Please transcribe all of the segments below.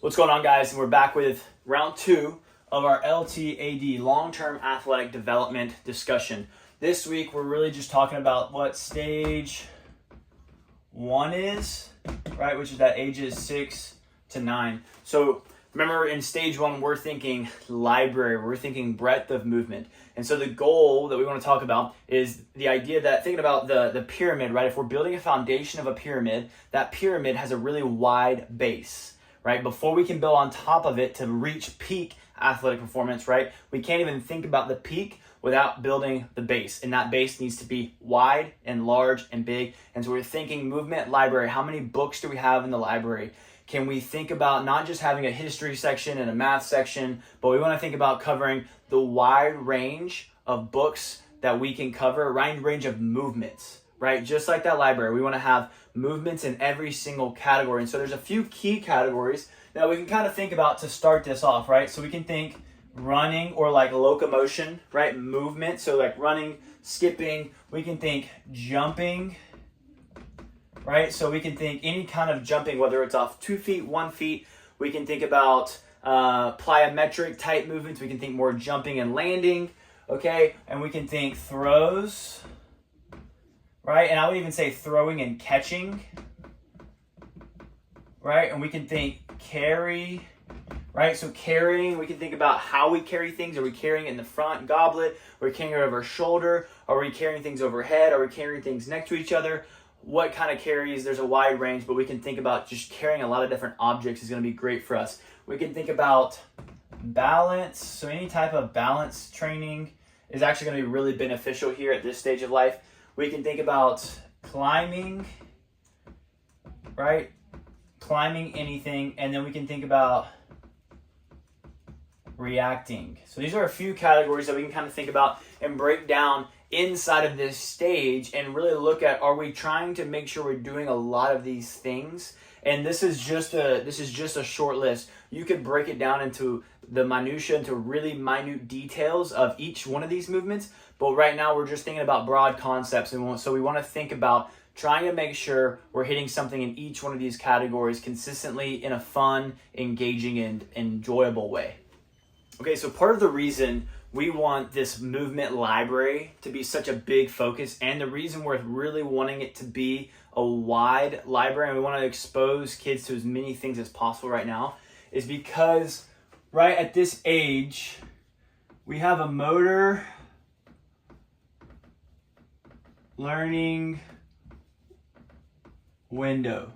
What's going on, guys? And we're back with round 2 of our LTAD, long-term athletic development discussion. This week, we're really just talking about what stage 1 is, right? Which is at ages 6 to 9. So remember, in stage 1, we're thinking library, we're thinking breadth of movement. And so the goal that we want to talk about is the idea that, thinking about the pyramid, right? If we're building a foundation of a pyramid, that pyramid has a really wide base, right? Before we can build on top of it to reach peak athletic performance, right? We can't even think about the peak without building the base. And that base needs to be wide and large and big. And so we're thinking movement library. How many books do we have in the library? Can we think about not just having a history section and a math section, but we want to think about covering the wide range of books that we can cover, a wide range of movements, right? Just like that library, we want to have movements in every single category. And so there's a few key categories that we can kind of think about to start this off, right? So we can think running or like locomotion, right? Movement, so like running, skipping. We can think jumping, right? So we can think any kind of jumping, whether it's off 2 feet, 1 feet. We can think about plyometric type movements. We can think more jumping and landing, okay? And we can think throws, right? And I would even say throwing and catching, right? And we can think carry, right? So carrying, we can think about how we carry things. Are we carrying it in the front goblet? Are we carrying it over our shoulder? Are we carrying things overhead? Are we carrying things next to each other? What kind of carries? There's a wide range, but we can think about just carrying a lot of different objects is going to be great for us. We can think about balance. So any type of balance training is actually going to be really beneficial here at this stage of life. We can think about climbing, right? Climbing anything. And then we can think about reacting. So these are a few categories that we can kind of think about and break down inside of this stage and really look at, are we trying to make sure we're doing a lot of these things? And this is just a short list. You could break it down into the minutia, into really minute details of each one of these movements. But right now we're just thinking about broad concepts. And so we want to think about trying to make sure we're hitting something in each one of these categories consistently in a fun, engaging, and enjoyable way. Okay, so part of the reason we want this movement library to be such a big focus, and the reason we're really wanting it to be a wide library, and we want to expose kids to as many things as possible right now, is because right at this age, we have a motor learning window,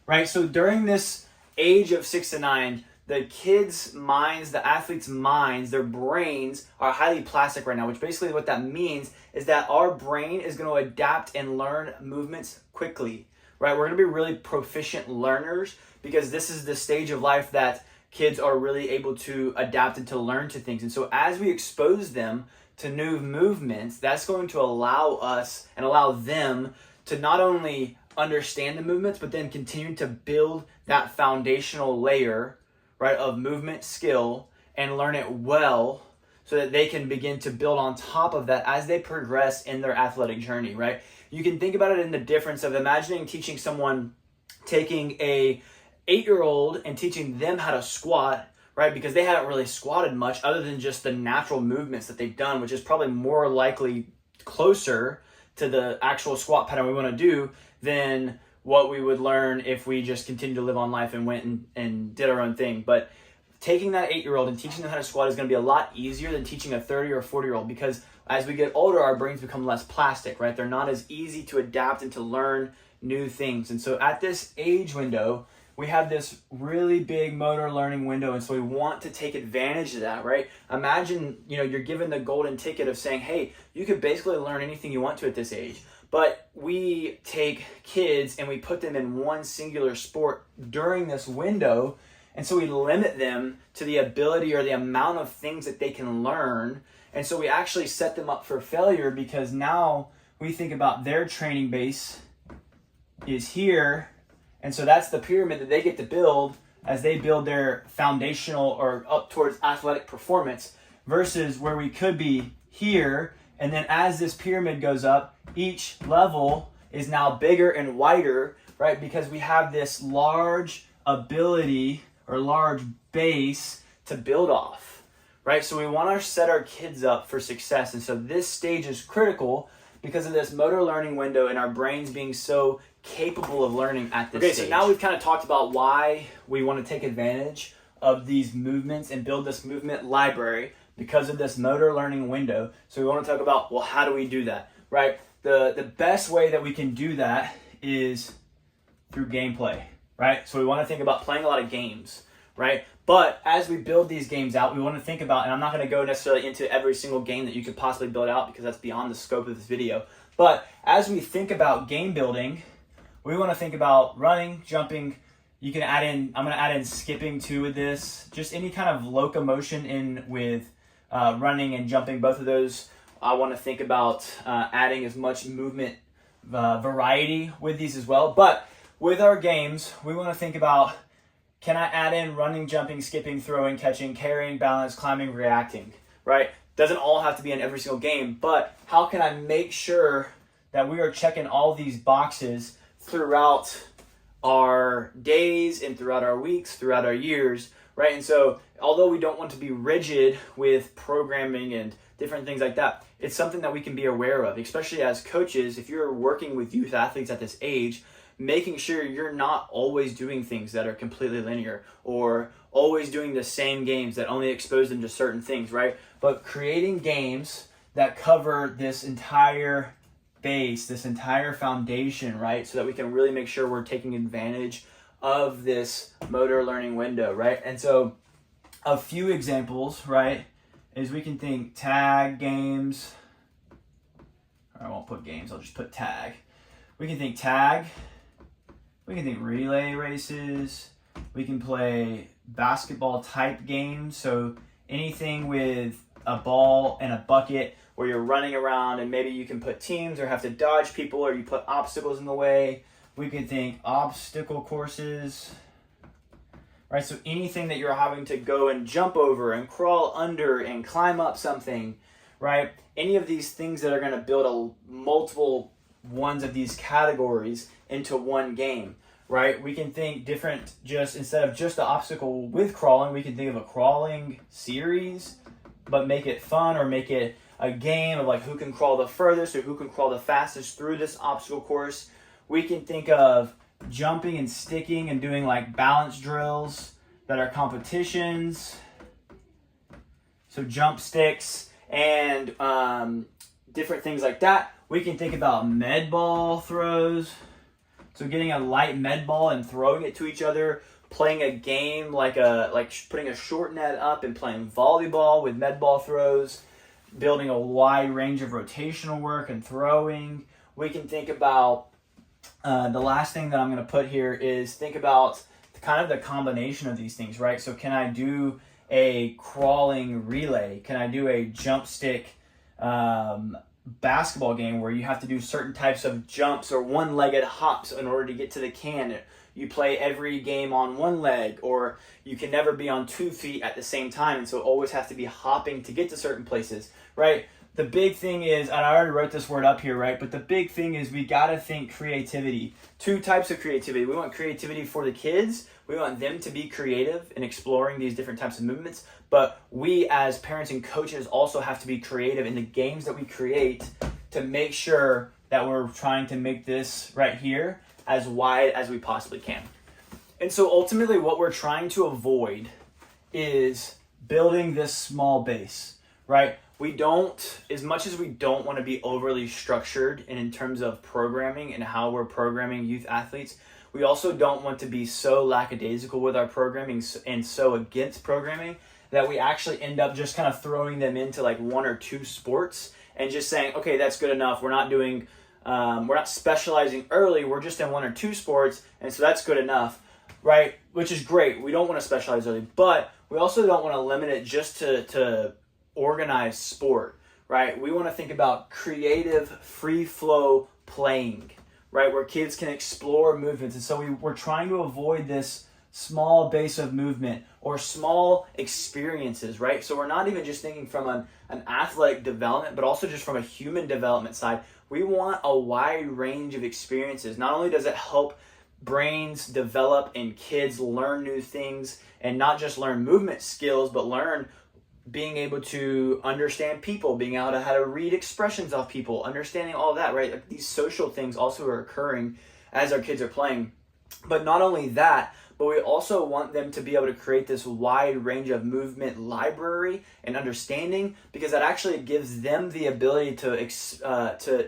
right? So during this age of 6 to 9, the kids' minds, the athletes' minds, their brains are highly plastic right now, which basically what that means is that our brain is going to adapt and learn movements quickly, right? We're going to be really proficient learners because this is the stage of life that kids are really able to adapt and to learn to things. And so as we expose them to new movements, that's going to allow us and allow them to not only understand the movements, but then continue to build that foundational layer, right, of movement skill and learn it well so that they can begin to build on top of that as they progress in their athletic journey, right? You can think about it in the difference of imagining teaching someone, taking a 8-year-old and teaching them how to squat, right? Because they haven't really squatted much other than just the natural movements that they've done, which is probably more likely closer to the actual squat pattern we want to do than what we would learn if we just continued to live on life and went and did our own thing. But taking that 8-year-old and teaching them how to squat is going to be a lot easier than teaching a 30 or 40-year-old, because as we get older, our brains become less plastic, right? They're not as easy to adapt and to learn new things. And so at this age window, we have this really big motor learning window, and so we want to take advantage of that, right? Imagine, you're given the golden ticket of saying, hey, you could basically learn anything you want to at this age. But we take kids and we put them in one singular sport during this window, and so we limit them to the ability or the amount of things that they can learn. And so we actually set them up for failure, because now we think about their training base is here, and so that's the pyramid that they get to build as they build their foundational or up towards athletic performance, versus where we could be here. And then as this pyramid goes up, each level is now bigger and wider, right? Because we have this large ability or large base to build off, right? So we want to set our kids up for success. And so this stage is critical because of this motor learning window and our brains being so capable of learning at this stage. So now we've kind of talked about why we want to take advantage of these movements and build this movement library because of this motor learning window. So we want to talk about, well, how do we do that, right? The best way that we can do that is through gameplay, right? So we want to think about playing a lot of games, right? But as we build these games out, we want to think about, and I'm not going to go necessarily into every single game that you could possibly build out because that's beyond the scope of this video. But as we think about game building, we want to think about running, jumping. You can add in, I'm going to add in skipping too with this. Just any kind of locomotion in with running and jumping, both of those. I want to think about adding as much movement variety with these as well. But with our games, we want to think about, can I add in running, jumping, skipping, throwing, catching, carrying, balance, climbing, reacting, right? Doesn't all have to be in every single game, but how can I make sure that we are checking all these boxes throughout our days and throughout our weeks, throughout our years, right? And so although we don't want to be rigid with programming and different things like that, it's something that we can be aware of, especially as coaches. If you're working with youth athletes at this age, making sure you're not always doing things that are completely linear or always doing the same games that only expose them to certain things, right? But creating games that cover this entire base, this entire foundation, right? So that we can really make sure we're taking advantage of this motor learning window, right? And so a few examples, right, is we can think tag games. I won't put games, I'll just put tag. We can think tag. We can think relay races. We can play basketball type games. So anything with a ball and a bucket where you're running around and maybe you can put teams or have to dodge people or you put obstacles in the way. We can think obstacle courses, right? So anything that you're having to go and jump over and crawl under and climb up something, right? Any of these things that are going to build multiple ones of these categories into one game, right? We can think different, just instead of just the obstacle with crawling, we can think of a crawling series, but make it fun or make it a game of like who can crawl the furthest or who can crawl the fastest through this obstacle course. We can think of jumping and sticking and doing like balance drills that are competitions. So jump sticks and different things like that. We can think about med ball throws. So getting a light med ball and throwing it to each other, playing a game like putting a short net up and playing volleyball with med ball throws, building a wide range of rotational work and throwing. We can think about the last thing that I'm going to put here is think about kind of the combination of these things, right? So can I do a crawling relay? Can I do a jump stick basketball game where you have to do certain types of jumps or one-legged hops in order to get to the can? You play every game on one leg, or you can never be on 2 feet at the same time, and so always have to be hopping to get to certain places, right? The big thing is, and I already wrote this word up here, right? But the big thing is we got to think creativity. 2 types of creativity. We want creativity for the kids. We want them to be creative in exploring these different types of movements. But we as parents and coaches also have to be creative in the games that we create to make sure that we're trying to make this right here as wide as we possibly can. And so ultimately what we're trying to avoid is building this small base, right? We don't, as much as we don't want to be overly structured and in terms of programming and how we're programming youth athletes, we also don't want to be so lackadaisical with our programming and so against programming that we actually end up just kind of throwing them into like 1 or 2 sports and just saying, okay, that's good enough. We're not doing, we're not specializing early. We're just in 1 or 2 sports. And so that's good enough, right? Which is great. We don't want to specialize early, but we also don't want to limit it just to organized sport, right? We want to think about creative, free flow playing, right? Where kids can explore movements. And so we're trying to avoid this small base of movement or small experiences, right? So we're not even just thinking from an athletic development, but also just from a human development side. We want a wide range of experiences. Not only does it help brains develop and kids learn new things, and not just learn movement skills, but learn being able to understand people, being able to how to read expressions of people, understanding all that, right? Like these social things also are occurring as our kids are playing. But not only that, but we also want them to be able to create this wide range of movement library and understanding, because that actually gives them the ability to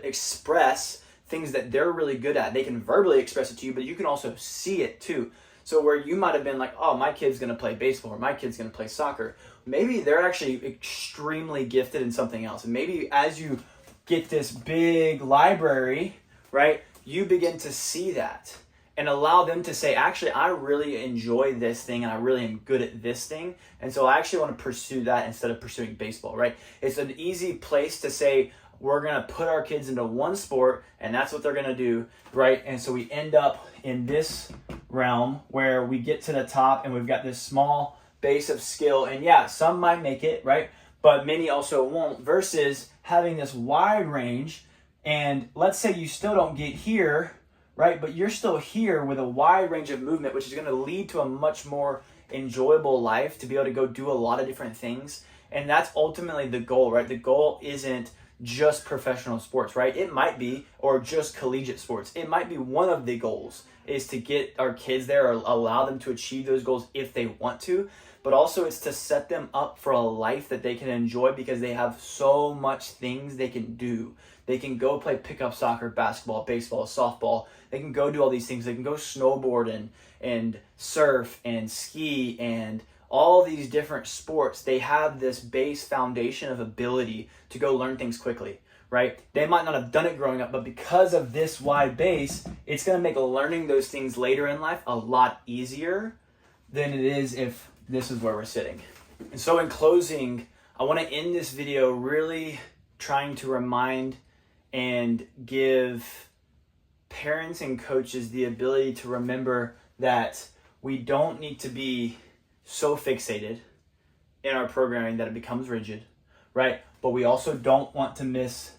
express things that they're really good at. They can verbally express it to you, but you can also see it too. So where you might have been like, oh, my kid's going to play baseball or my kid's going to play soccer, maybe they're actually extremely gifted in something else. And maybe as you get this big library, right, you begin to see that and allow them to say, actually, I really enjoy this thing and I really am good at this thing. And so I actually want to pursue that instead of pursuing baseball, right? It's an easy place to say, we're going to put our kids into one sport and that's what they're going to do, right? And so we end up in this realm where we get to the top and we've got this small base of skill. And yeah, some might make it, right? But many also won't, versus having this wide range. And let's say you still don't get here, right? But you're still here with a wide range of movement, which is going to lead to a much more enjoyable life, to be able to go do a lot of different things. And that's ultimately the goal, right? The goal isn't just professional sports, right? It might be, or just collegiate sports. It might be one of the goals is to get our kids there or allow them to achieve those goals if they want to. But also it's to set them up for a life that they can enjoy, because they have so much things they can do. They can go play pickup soccer, basketball, baseball, softball. They can go do all these things. They can go snowboard and surf and ski and all these different sports. They have this base foundation of ability to go learn things quickly, right? They might not have done it growing up, but because of this wide base, it's going to make learning those things later in life a lot easier than it is if this is where we're sitting. And so in closing, I want to end this video really trying to remind and give parents and coaches the ability to remember that we don't need to be so fixated in our programming that it becomes rigid, right? But we also don't want to miss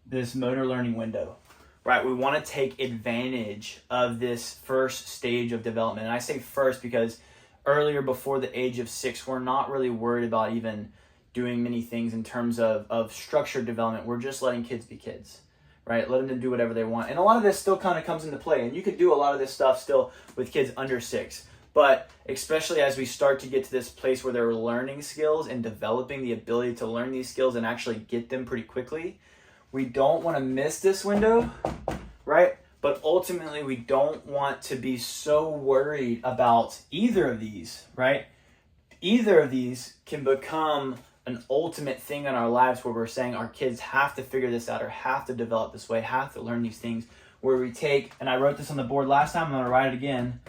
this motor learning window, right? We want to take advantage of this first stage of development. And I say first because earlier, before the age of 6, we're not really worried about even doing many things in terms of structured development. We're just letting kids be kids, right? Letting them do whatever they want. And a lot of this still kind of comes into play. And you could do a lot of this stuff still with kids under 6. But especially as we start to get to this place where they're learning skills and developing the ability to learn these skills and actually get them pretty quickly, we don't want to miss this window, right? But ultimately, we don't want to be so worried about either of these, right? Either of these can become an ultimate thing in our lives where we're saying our kids have to figure this out or have to develop this way, have to learn these things, where we take, and I wrote this on the board last time, I'm going to write it again,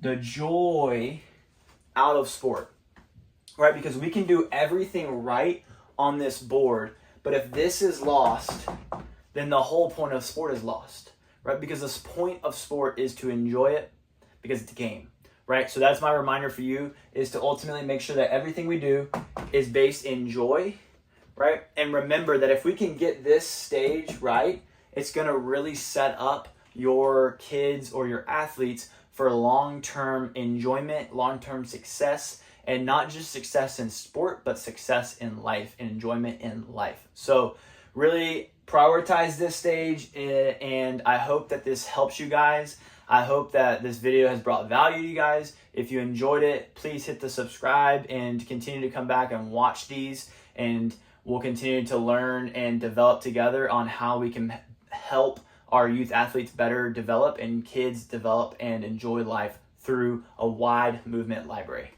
the joy out of sport, right? Because we can do everything right on this board, but if this is lost, then the whole point of sport is lost, right? Because this point of sport is to enjoy it because it's a game, right? So that's my reminder for you, is to ultimately make sure that everything we do is based in joy, right? And remember that if we can get this stage right, it's going to really set up your kids or your athletes for long-term enjoyment, long-term success, and not just success in sport, but success in life and enjoyment in life. So really prioritize this stage, and I hope that this helps you guys. I hope that this video has brought value to you guys. If you enjoyed it, please hit the subscribe and continue to come back and watch these, and we'll continue to learn and develop together on how we can help our youth athletes better develop and kids develop and enjoy life through a wide movement library.